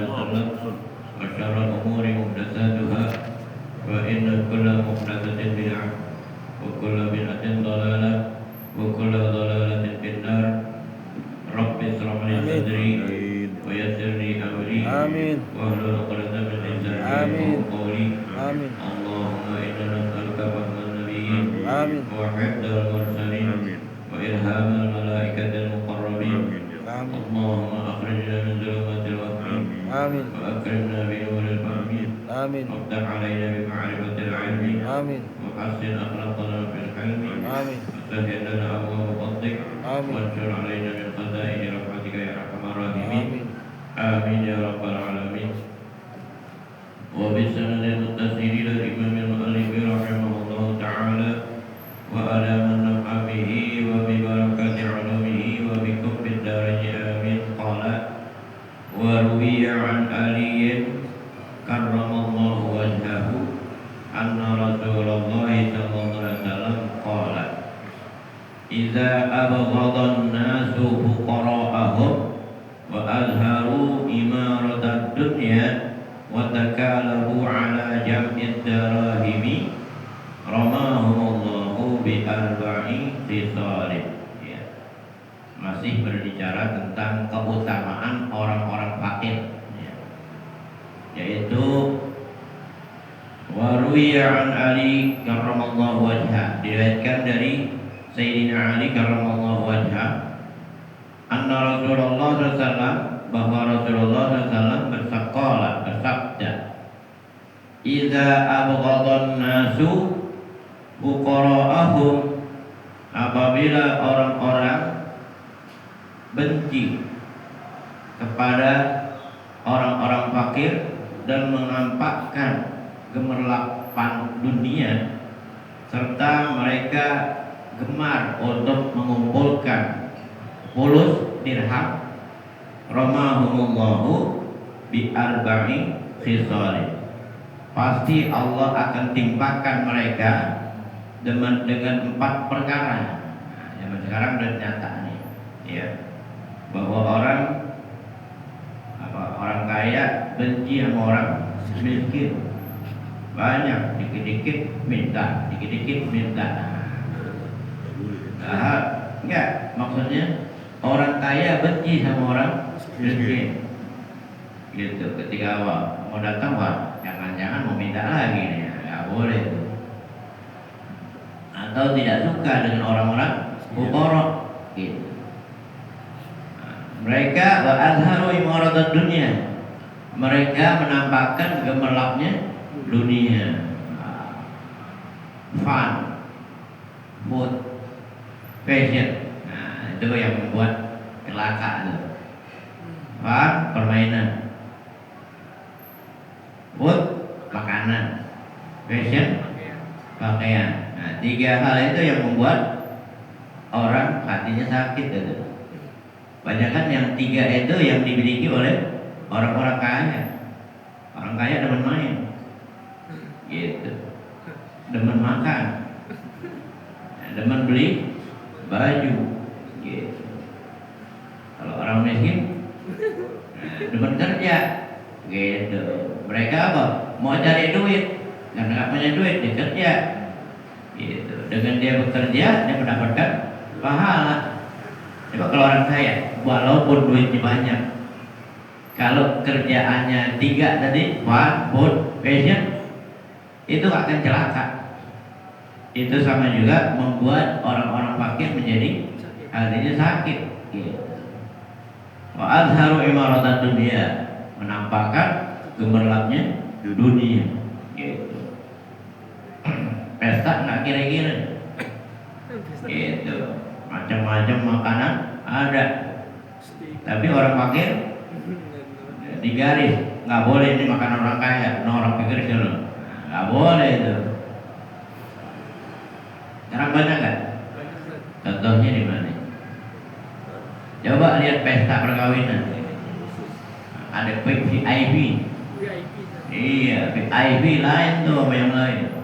عليه وسلم وشر الأمور محدثاتها فإن كل محدثة بدعة وكل بدعة ضلالة وكل ضلالة في النار رب اشرح لي صدري ويسر لي أمري واحلل عقدة من لساني يفقهوا قولي اللهم إنا نسألك فهم النبيين وحفظ المرسلين وإلهام الملائكة المقربين اللهم أخرجنا من ظلمات الوهم وأكرمنا بنور الفهم وافتح علينا بمعرفة العلم وحسن أخلاقنا في الحلم وسهل لنا أبواب فضلك وانشر علينا من خزائن رحمتك يا أرحم الراحمين آمين يا رب العالمين. وبسند المتصل إلى الإمام المؤلف رحمه الله تعالى وعلى من نفع به وببركة علومه وبكف الدارين آمين. قال وروي عن علي كرم الله وجهه أن رسول الله صلى الله عليه وسلم قال إذا أبغض الناس فقراءهم وأظهروا إمارة الدنيا وتكالبوا على جمع الدراهم رماهم الله بأربع خصال. Ya. Masih berbicara tentang keutamaan orang-orang fakir, ya. Yaitu waruya an Ali karramallahu wajha, diriwayatkan dari Sayyidina Ali karramallahu wajha, anna Rasulullah SAW, bahwa Rasulullah SAW bersabda, idza abghadhan nasu fuqara'ahum, apabila orang-orang benci kepada orang-orang fakir dan menampakkan gemerlapan dunia, serta mereka gemar untuk mengumpulkan fulus dirham, ramahumullahu bi arba'i khisalin, pasti Allah akan timpakan mereka dengan 4 perkara. Nah, zaman sekarang udah nyata nih, ya, bahwa orang kaya benci sama orang miskin, banyak, dikit-dikit minta. Enggak, maksudnya orang kaya benci sama orang miskin, gitu. Ketika mau datang, jangan-jangan mau minta lagi nih, nggak boleh tuh. Atau tidak suka dengan orang-orang fuqara, gitu. Mereka wa azharu imaratad dunya, mereka menampakkan gemerlapnya dunia. Fun, food, fashion, nah, itu yang membuat celaka tuh. Fun, permainan, food, makanan, fashion, pakaian. Nah, 3 hal itu yang membuat orang hatinya sakit gitu. Banyak kan yang 3 itu yang dimiliki oleh orang-orang kaya. Orang kaya demen main, gitu, demen makan, demen beli baju, gitu. Kalau orang miskin, demen kerja, gitu. Mereka apa? Mau cari duit, karena nggak punya duit dia kerja, gitu. Dengan dia bekerja dia mendapatkan pahala. Coba kalau orang kaya, walaupun duitnya banyak, kalau kerjaannya 3 tadi, fun, food, fashion, itu akan celaka. Itu sama juga membuat orang-orang fakir menjadi hatinya sakit, gitu. Wa azharu imaratad dunya, menampakkan gemerlapnya dunia, gitu. Pesta nggak kira-kira, gitu. Macam-macam makanan ada, tapi orang fakir digaris, nggak boleh ini makan orang kaya, orang fakir dulu, nggak boleh itu. Sekarang banyak kan? Contohnya di mana? Coba lihat pesta perkawinan, ada VIP. Iya, VIP lain tuh sama yang lain,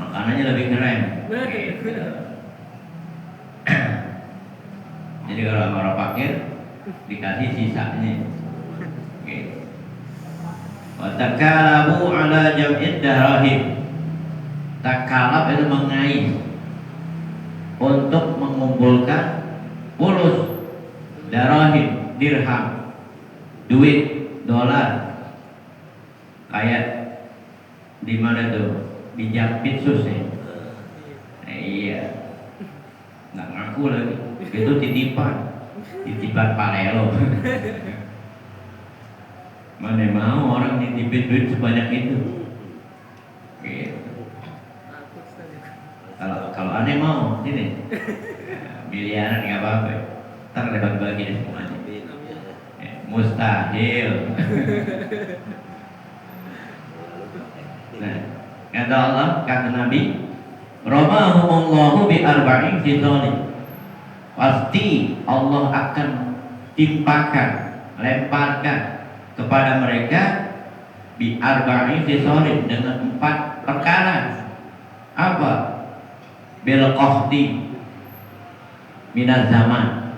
makanannya lebih keren, gitu. Jadi kalau orang fakir dikasih sisanya, gitu. Wa takalabu ala jam'id darahim. Takalab itu mengais untuk mengumpulkan fulus, darahim, dirham, duit, dolar. Kayak di mana tuh? Di Jampitsus ya. Iya. Nggak ngaku lagi. Itu titipan Palelo. Mana mau orang nitipin duit sebanyak itu? Gitu. Kalau aneh mau, sini. Miliaran nggak apa-apa. Ntar ada bagi-bagi deh semuanya. Mustahil. Nah, kata Allah, kata Nabi, Romahumullahu bi arba'in khisalin. Pasti Allah akan timpakan, lemparkan kepada mereka bi arba'in khisalin dengan 4 perkara. Apa? Bil qahdi minaz zaman.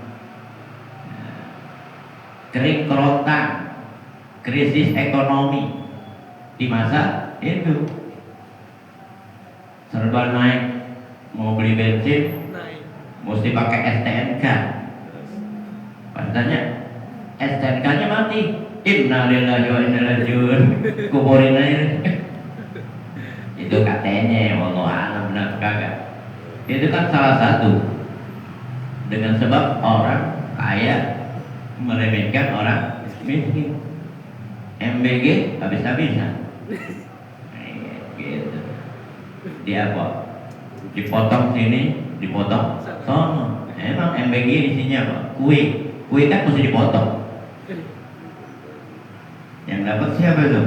Kering kerontang, krisis ekonomi di masa itu. Serba naik, mau beli bensin mesti pakai STNK. Pas tanya, STNK-nya mati. Innalillahi wa inna ilaihi raji'un. Kuburin aja. Itu katanya, wallahu a'lam benar kagak. Itu kan salah satu dengan sebab orang kaya meremehkan orang miskin. MBG habis-habisan. Gitu. Dia apa? Dipotong sini, dipotong sono. Emang MBG isinya apa? Kue kan mesti dipotong. Yang dapat siapa itu?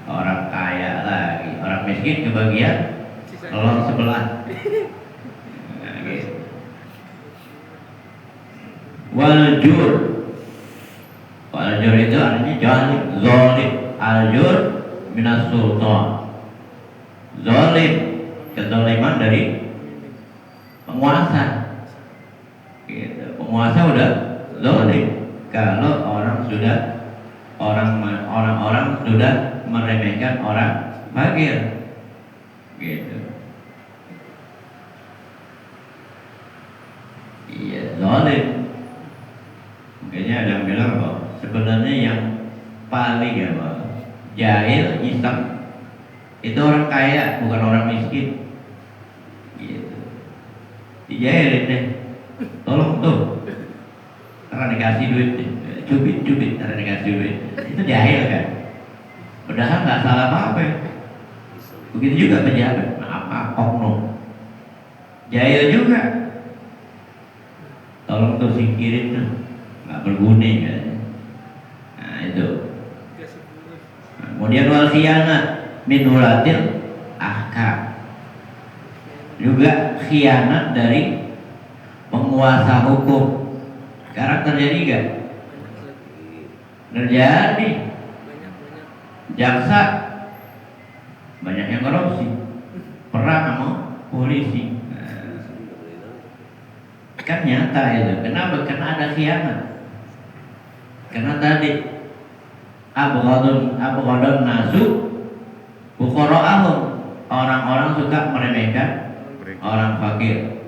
Orang kaya lagi. Orang miskin kebagian telur sebelah. Nah, gitu. Waljur itu artinya zalim, aljur minas sultan. Zalim, kezaliman dari penguasa. Gitu. Penguasa udah zalim kalau orang sudah meremehkan orang fakir. Gitu. Iya, zalim. Makanya ada yang bilang kok sebenarnya yang paling jahil, iseng itu orang kaya, bukan orang miskin. Gitu. Dijahilin deh. Tolong tuh. Karena dikasih duit deh. Cubit karena dikasih duit. Itu jahil kan. Padahal nggak salah apa-apa. Begitu juga pejabat. Apa oknum. Jahil juga. Tolong tuh singkirin tuh. Nggak berguna kan. Nah itu. Kemudian wal khianat min ulatil ahkam. Juga khianat dari penguasa hukum. Sekarang terjadi gak? Terjadi. Jaksa banyak yang korupsi. Perang sama polisi. Kan nyata itu. Kenapa? Karena ada khianat. Karena tadi abghadun nasu fuqara'ahum, orang-orang suka meremehkan orang fakir.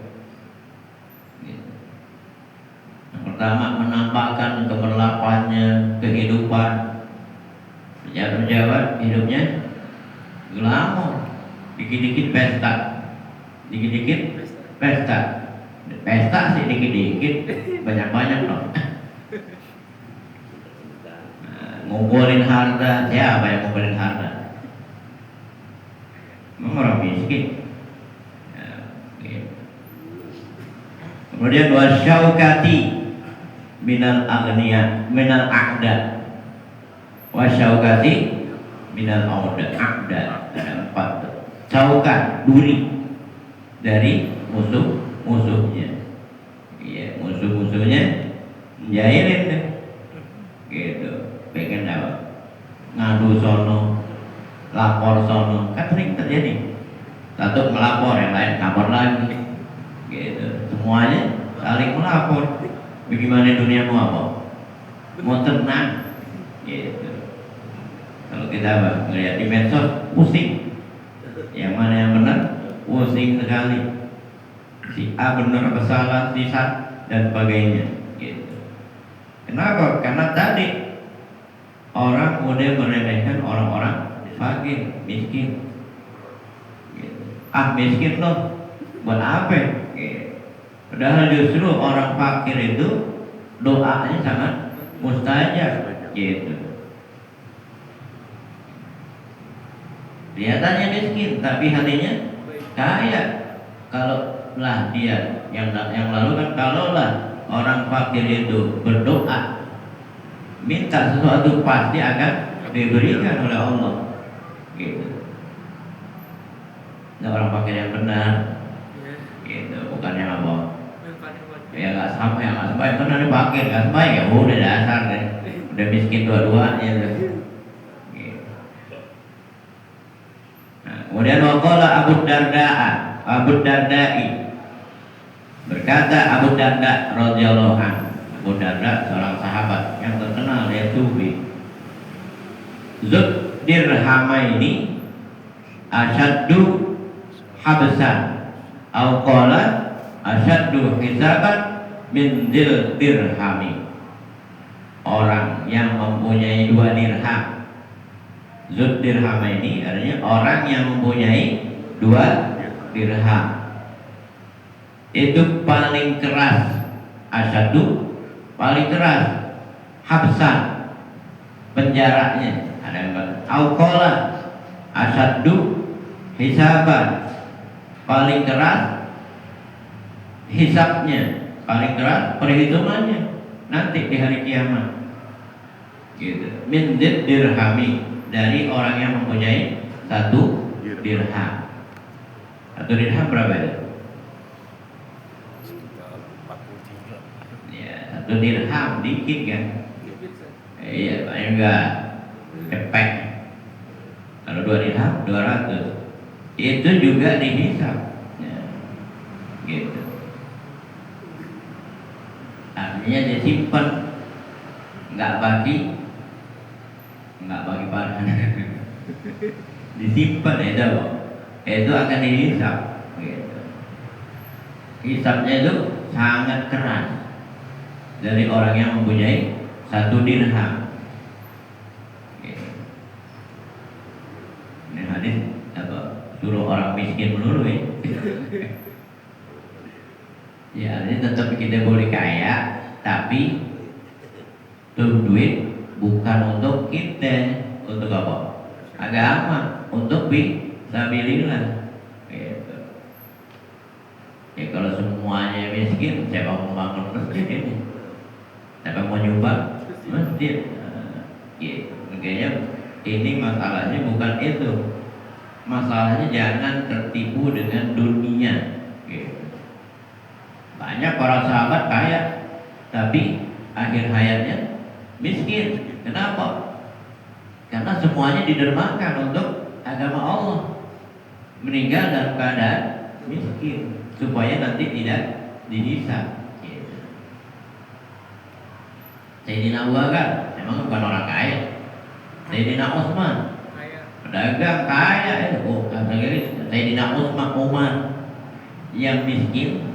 Yang pertama menampakkan keberlakuannya kehidupan. Pejabat hidupnya glamor, dikit-dikit pesta, pesta sih dikit-dikit, banyak-banyak loh. Ngumpulin harta, siapa yang ngumpulin harta? Memang orang miskin. Kemudian wasyaukati minal agniya minal a'da. Wasyaukati minal a'da. Ada 4. Caukat, duri dari musuhnya. Iya, musuhnya jahilin deh. Gitu. Pengen apa? Ngadu sono, lapor sono, kan sering terjadi. Satu melapor, yang lain kabur lagi. Gitu. Semuanya saling melapor. Bagaimana dunia mau apa? Mau tenang. Gitu. Kalau kita melihat di medsos pusing, yang mana yang benar, pusing sekali. Si A benar apa salah, si salah dan sebagainya. Gitu. Kenapa? Karena tadi orang udah meremehkan orang-orang fakir, miskin. Gitu. Ah miskin loh, buat apa? Gitu. Padahal justru orang fakir itu doanya sangat mustajab. Gitu. Kelihatannya miskin, tapi hatinya kaya. Kalau lah dia yang lalu kan, kalau lah orang fakir itu berdoa minta sesuatu pasti akan diberikan oleh Allah. Gitu. Nah, orang fakir yang benar, gitu, bukan yang apa? Ya nggak sama, ya nggak sama. Kan ada fakir, nggak sama ya udah dasar deh, udah miskin dua-duanya deh. Kemudian waqala Abu Dardai berkata, Abu Darda radhiyallahu anhu. Abu Darda seorang sahabat yang terkenal, dia sufi. Zud dirhamaini asyaddu habsan au qala asyaddu hisaban min dirhami. Orang yang mempunyai 2 dirham. Zud dirham ini artinya orang yang mempunyai 2 dirham itu paling keras, asyadu paling keras, habsan penjaranya, ada yang auqala asyadu hisaban paling keras, hisabnya paling keras, perhitungannya nanti di hari kiamat. Gitu. Min dirhami, dari orang yang mempunyai 1 dirham. 1 dirham berapa ya? Ya, 1 dirham dikit kan? Iya, paling enggak cepet. Kalau 2 dirham 200. Itu juga dihisab. Ya. Gitu. Artinya disimpan, enggak bagi barang. Disimpan itu akan dihisab. Gitu. Hisabnya itu sangat keras dari orang yang mempunyai 1 dirham. Gitu. Ini hadis apa? Suruh orang miskin melulu ya. Ya, ini tetap kita boleh kaya, tapi tuh duit bukan untuk kita, untuk apa? Agama, untuk fisabilillah. Gitu. Ya kalau semuanya miskin, siapa mau bangun masjid ini? Siapa mau nyumbang masjid? Gitu. Makanya ini masalahnya bukan itu. Masalahnya jangan tertipu dengan dunia. Gitu. Banyak para sahabat kaya, tapi akhir hayatnya miskin. Kenapa? Karena semuanya didermakan untuk agama Allah. Meninggal dalam keadaan miskin supaya nanti tidak dihisab. Gitu. Sayyidina Abu Bakar memang bukan orang kaya. Sayyidina Utsman pedagang kaya. Sayyidina Utsman Umar yang miskin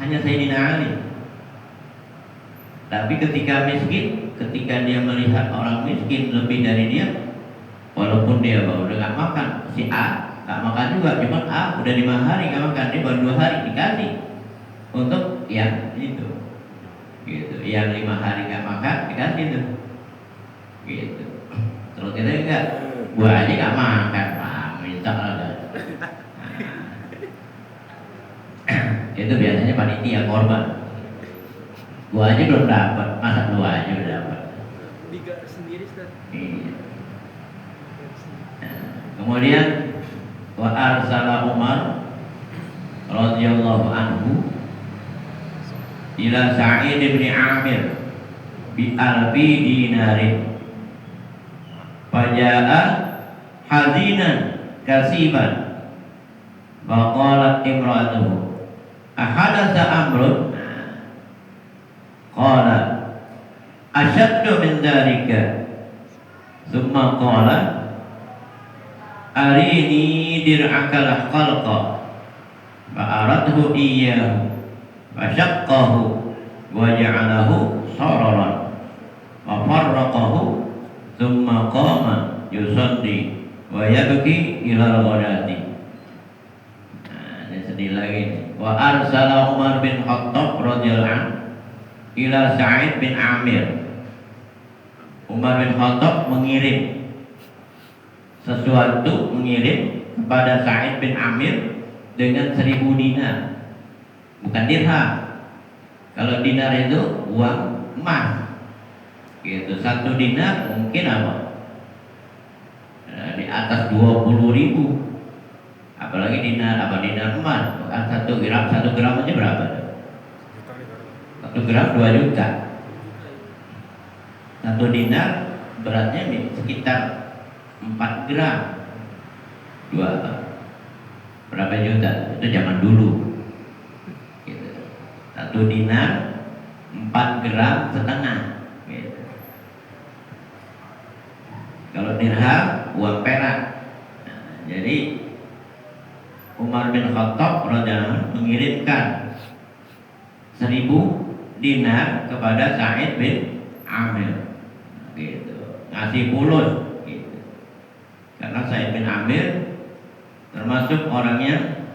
hanya Sayyidina Ali. Tapi ketika miskin, ketika dia melihat orang miskin lebih dari dia, walaupun dia udah gak makan, si A gak makan juga, cuma A udah 5 hari gak makan, dia baru 2 hari dikasih untuk yang itu, gitu. Yang 5 hari gak makan dikasih tuh, gitu. Terus kita enggak, gua aja gak makan, minta lah. Itu biasanya panitia korban. Gua aja belum dapat, masa lu aja udah dapat? Tiga sendiri Ustaz. Iya. Kemudian wa arsala Umar radhiyallahu anhu ila Sa'id bin Amir bi alfi dinarin faja'a hazinan kasiban faqalat imra'atuhu ahadatsa amrun qala asyaddu min dzalika Summa qala arini dir'akal khalqa fa aradhu iyyahu fa syaqqahu wa ja'alahu sararan wa farraqahu thumma qama yusalli wa yabki ila al-ghadati. Nah, ini sedih lagi. Wa arsala Umar bin Khattab radhiyallahu anhu ila Sa'id bin Amir. Umar bin Khattab mengirim sesuatu, mengirim kepada Sa'id bin Amir dengan 1000 dinar, bukan dirham. Kalau dinar itu uang emas, gitu. 1 dinar mungkin apa? Di atas 20.000. Apalagi dinar emas. 1 gram aja berapa? 1 gram 2 juta. 1 dinar beratnya sekitar 4 gram. Berapa juta? Itu zaman dulu. Gitu. 1 dinar 4 gram setengah. Gitu. Kalau dirham uang perak. Nah, jadi Umar bin Khattab radhiyallahu mengirimkan 1000 dinar kepada Sa'id bin Amir, gitu. Ngasih fulus, gitu. Karena Sa'id bin Amir termasuk orangnya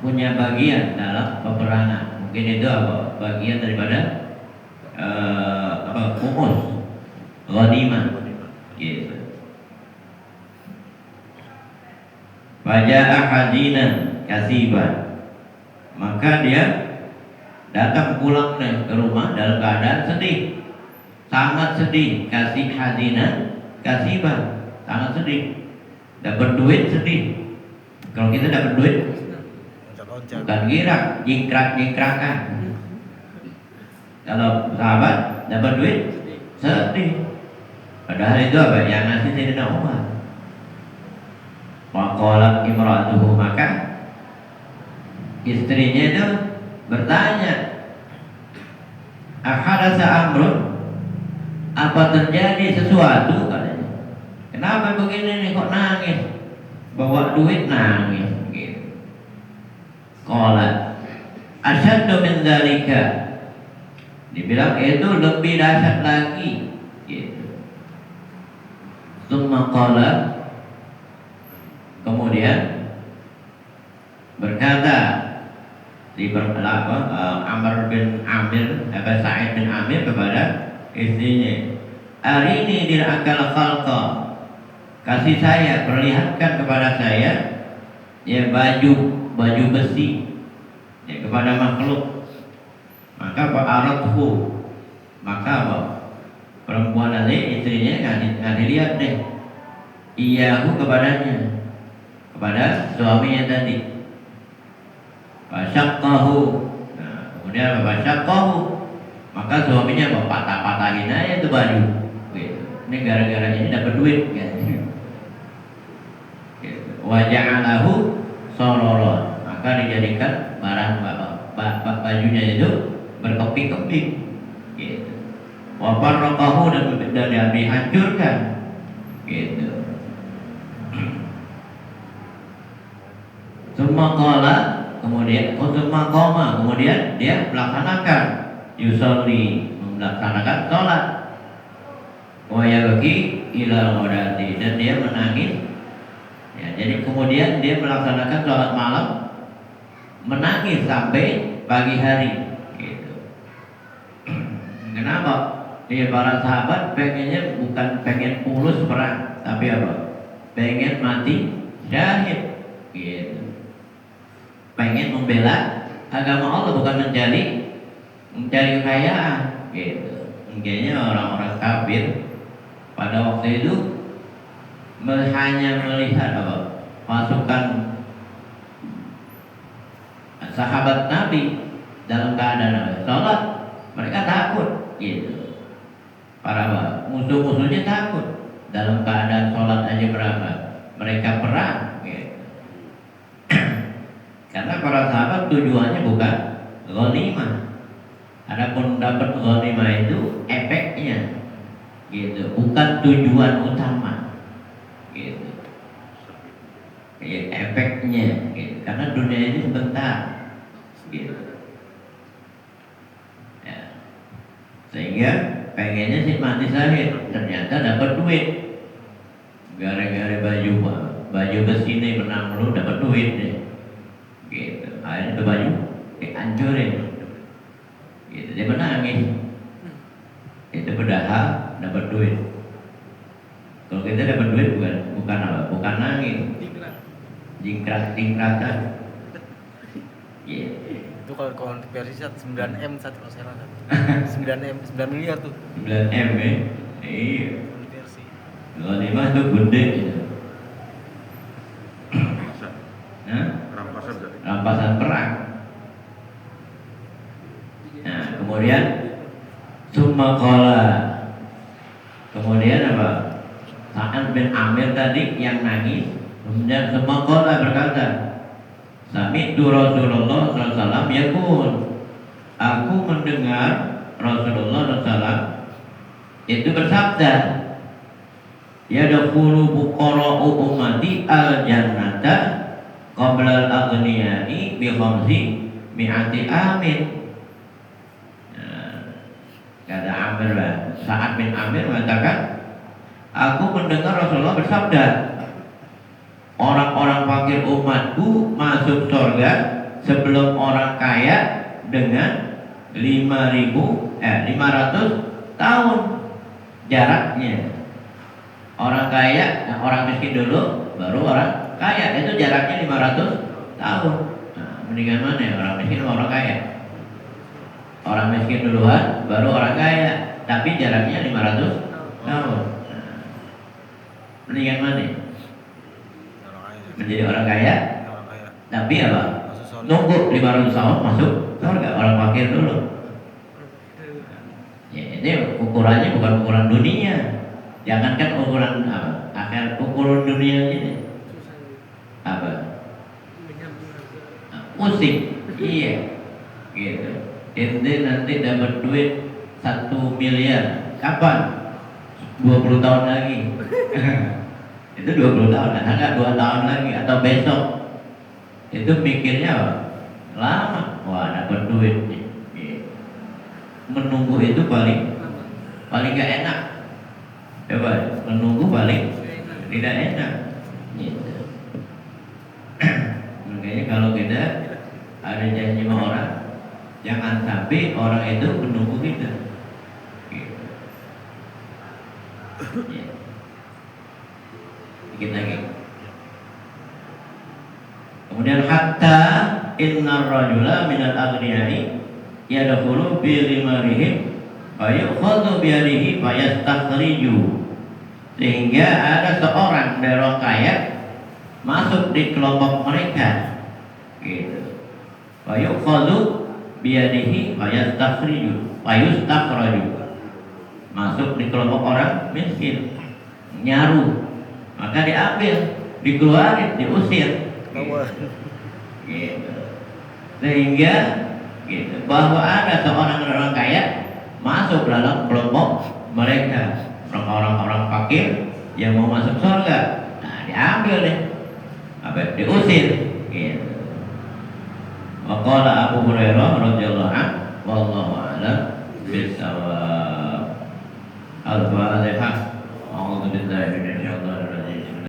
punya bagian dalam peperangan. Mungkin itu bagian daripada kumus ghanimah, gitu. Faja'a hazinan kasiban, maka dia datang pulang ke rumah dalam keadaan sedih, sangat sedih. Kasih hazinan kasiban, sangat sedih. Dapat duit sedih. Kalau kita dapat duit bukan girak, jingkrak-jingkrakan. Kalau sahabat dapat duit sedih. Padahal itu apa? Yang ngasih Sayyidina Umar. Waqalat imra'atuhu, maka istrinya itu bertanya, ahadasa amrun, apa terjadi sesuatu, katanya. Kenapa begini nih, kok nangis? Bawa duit nangis, gitu. Qalat asyaddu min dzalika, dibilang itu lebih dahsyat lagi, gitu. Tsumma qala, kemudian berkata Amr bin Amir, Sa'id bin Amir kepada istrinya, arini dir'akal khalqa, kasih saya, perlihatkan kepada saya ya baju besi ya, kepada makhluk. Maka fa'aradhu, maka apa? Perempuan tadi, istrinya ngasih lihat deh, iyahu kepadanya, kepada suaminya tadi. Fasyaqqahu, nah, kemudian fasyaqqahu, maka suaminya patah-patahin aja itu baju, gitu. Ini gara-gara ini dapat duit, gitu. Wa ja'alahu sararan, maka dijadikan barang bajunya itu berkeping-keping, gitu. Wa farraqahu, dan dihancurkan, gitu. Summa qala, kemudian kemudian dia melaksanakan yusolli, melaksanakan sholat, wa yabki ila ghadati, dan dia menangis ya. Jadi kemudian dia melaksanakan sholat malam, menangis sampai pagi hari, gitu. Kenapa? Ya, para sahabat pengennya bukan pengen pulus perang, tapi apa? Pengen mati syahid, gitu. Pengen membela agama Allah, bukan mencari kekayaan, gitu. Mungkinnya orang-orang kafir pada waktu itu hanya melihat pasukan sahabat Nabi dalam keadaan sholat, mereka takut, gitu. Para musuh-musuhnya takut, dalam keadaan sholat aja berapa mereka perang, gitu. Karena para sahabat tujuannya bukan ghanimah, Adapun dapat ghanimah itu efeknya, gitu, bukan tujuan utama, gitu. Ya, efeknya, gitu. Karena dunia ini sebentar, gitu. Ya. Sehingga pengennya sih mati syahid, ternyata dapat duit, gara-gara baju besi ini menang lu dapat duit deh, gitu. Akhirnya itu baju dihancurin, gitu. Dia menangis, itu padahal dapat duit. Kalau kita dapat duit bukan apa, bukan nangis, jingkrak-jingkrakan. Iya. Itu kalau konversi 9M satu persenan. 9M 9 miliar tuh 9M ya. Iya. konversi. Ghanimah itu gede gitu. Nah, Rampasan berarti. rampasan perang. Nah, kemudian summa qala. Kemudian apa? Sa'ad bin Amir tadi yang nangis, kemudian summa qala berkata, Sami'tu Rasulullah SAW yaqul, aku mendengar Rasulullah SAW itu bersabda, yadkhulu fuqara'u ummati al-jannata qabla al-aghniyai bi khamsi mi'ati amin. Kata Amir, Sa'ad bin Amir mengatakan, aku mendengar Rasulullah bersabda, orang-orang fakir umatku masuk surga sebelum orang kaya dengan 500 tahun jaraknya. Orang kaya, nah orang miskin dulu, baru orang kaya, itu jaraknya 500 tahun. Nah, mendingan mana ya, orang miskin sama orang kaya? Orang miskin duluan, baru orang kaya, tapi jaraknya 500 tahun. Nah, mendingan mana ya? Menjadi orang kaya, tapi apa? Nunggu 500 tahun masuk surga. Orang fakir dulu. Ya, ini ukurannya bukan ukuran dunia. Jangankan ukuran apa? Akhir ukuran dunia ini apa? Musik. Iya. Gitu. Ente nanti dapat duit 1 miliar. Kapan? 20 tahun lagi. Itu 20 tahun, enggak 2 tahun lagi atau besok. Itu mikirnya apa? Lama. Wah, dapat duit nih. Menunggu itu paling gak enak. Coba, menunggu paling tidak enak. Gitu. Makanya kalau kita ada janji sama orang, jangan sampai orang itu menunggu kita. Gitu. Ya. Dikit lagi. Kemudian hatta innar rajula minal aghniyai yadkhulu bi limarihim wa yukhadhu bi yadihi fa yastakhriju. Sehingga ada seorang dari orang kaya masuk di kelompok mereka. Gitu. Wa yukhadhu bi yadihi fa yastakhriju wa yustakhraju. Masuk di kelompok orang miskin, nyaru, maka diambil, dikeluarin, diusir. Gitu. Sehingga gitu, bahwa ada seorang orang kaya masuk dalam kelompok mereka, orang-orang fakir yang mau masuk surga. Nah, diambil deh, apa? Diusir. Gitu. Waqala Abu Hurairah radhiyallahu anhu, wallahu a'lam bishawab. Al-Fatihah. A'udzu billahi minasyaitonir rajim.